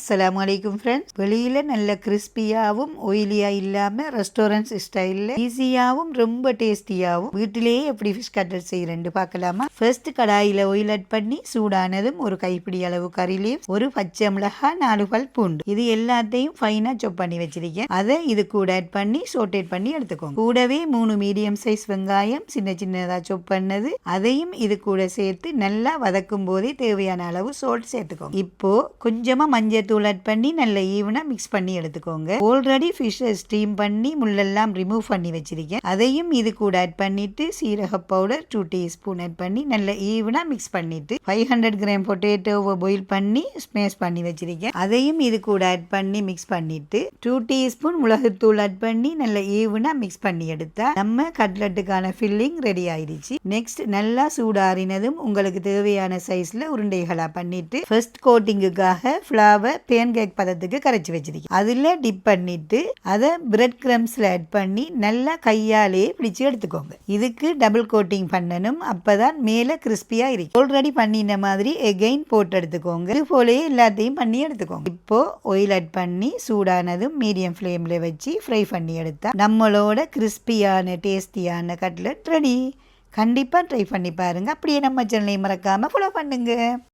அஸ்ஸலாமு அலைக்கும் ஃப்ரெண்ட்ஸ். வெளியில் நல்ல கிறிஸ்பியாகவும் ஆயிலியாக இல்லாமல் ரெஸ்டாரண்ட்ஸ் ஸ்டைலில் ஈஸியாகவும் ரொம்ப டேஸ்டியாகவும் வீட்டிலேயே எப்படி ஃபிஷ் கட்லட் செய்கிறேன்னு பார்க்கலாமா? ஃபர்ஸ்ட் கடாயில் ஆயில் ஆட் பண்ணி சூடானதும் ஒரு கைப்பிடி அளவு கறி லீவ்ஸ், ஒரு பச்சை மிளகாய், 4 பல் பூண்டு, இது எல்லாத்தையும் ஃபைனாக சாப் பண்ணி வச்சிருக்கேன். அதை இது கூட ஆட் பண்ணி சோட்டேட் பண்ணி எடுத்துக்கோங்க. கூடவே 3 மீடியம் சைஸ் வெங்காயம் சின்ன சின்னதாக சாப் பண்ணது, அதையும் இது கூட சேர்த்து நல்லா வதக்கும் போதே தேவையான அளவு சால்ட் சேர்த்துக்கோங்க. இப்போ கொஞ்சமாக மஞ்சள் தூள் ஆட் பண்ணி நல்ல ஈவனாக மிக்ஸ் பண்ணி எடுத்துக்கோங்க. ஆல்ரெடி ஃபிஷ்ஷை ஸ்டீம் பண்ணி முள்ளெல்லாம் ரிமூவ் பண்ணி வச்சிருக்கேன். அதையும் இது கூட ஆட் பண்ணிட்டு சீரக பவுடர் 2 டீஸ்பூன் ஆட் பண்ணி நல்ல ஈவனாக மிக்ஸ் பண்ணிட்டு 500 கிராம் பொட்டேட்டோவை பாயில் பண்ணி ஸ்மேஷ் பண்ணி வச்சிருக்கேன். அதையும் இது கூட ஆட் பண்ணி மிக்ஸ் பண்ணிட்டு 2 டீஸ்பூன் மிளகுத்தூள் ஆட் பண்ணி நல்ல ஈவனாக மிக்ஸ் பண்ணி எடுத்தா நம்ம கட்லட்டுக்கான ஃபில்லிங் ரெடி ஆயிடுச்சு. நெக்ஸ்ட் நல்லா சூடாறினதும் உங்களுக்கு தேவையான சைஸ்ல உருண்டைகளா பண்ணிட்டு ஃபர்ஸ்ட் கோட்டிங்குக்காக ஃப்ளவர் பேன் கேக் பதத்துக்கு கரைச்சி வச்சிருக்கேன். அதில் டிப் பண்ணிட்டு அதை பிரெட் கிரம்ஸில் ஆட் பண்ணி நல்லா கையாலே பிடிச்சி எடுத்துக்கோங்க. இதுக்கு டபுள் கோட்டிங் பண்ணணும், அப்பதான் மேலே கிறிஸ்பியாக இருக்கு. ஆல்ரெடி பண்ணின மாதிரி எகைன் போட்டு எடுத்துக்கோங்க. இது போலயே எல்லாத்தையும் பண்ணி எடுத்துக்கோங்க. இப்போ ஆயில் ஆட் பண்ணி சூடானதும் மீடியம் ஃப்ளேமில் வச்சு ஃப்ரை பண்ணி எடுத்தா நம்மளோட கிறிஸ்பியான டேஸ்டியான கட்லட் ரெடி. கண்டிப்பாக ட்ரை பண்ணி பாருங்க. அப்படியே நம்ம சேனலை மறக்காமல் ஃபாலோ பண்ணுங்க.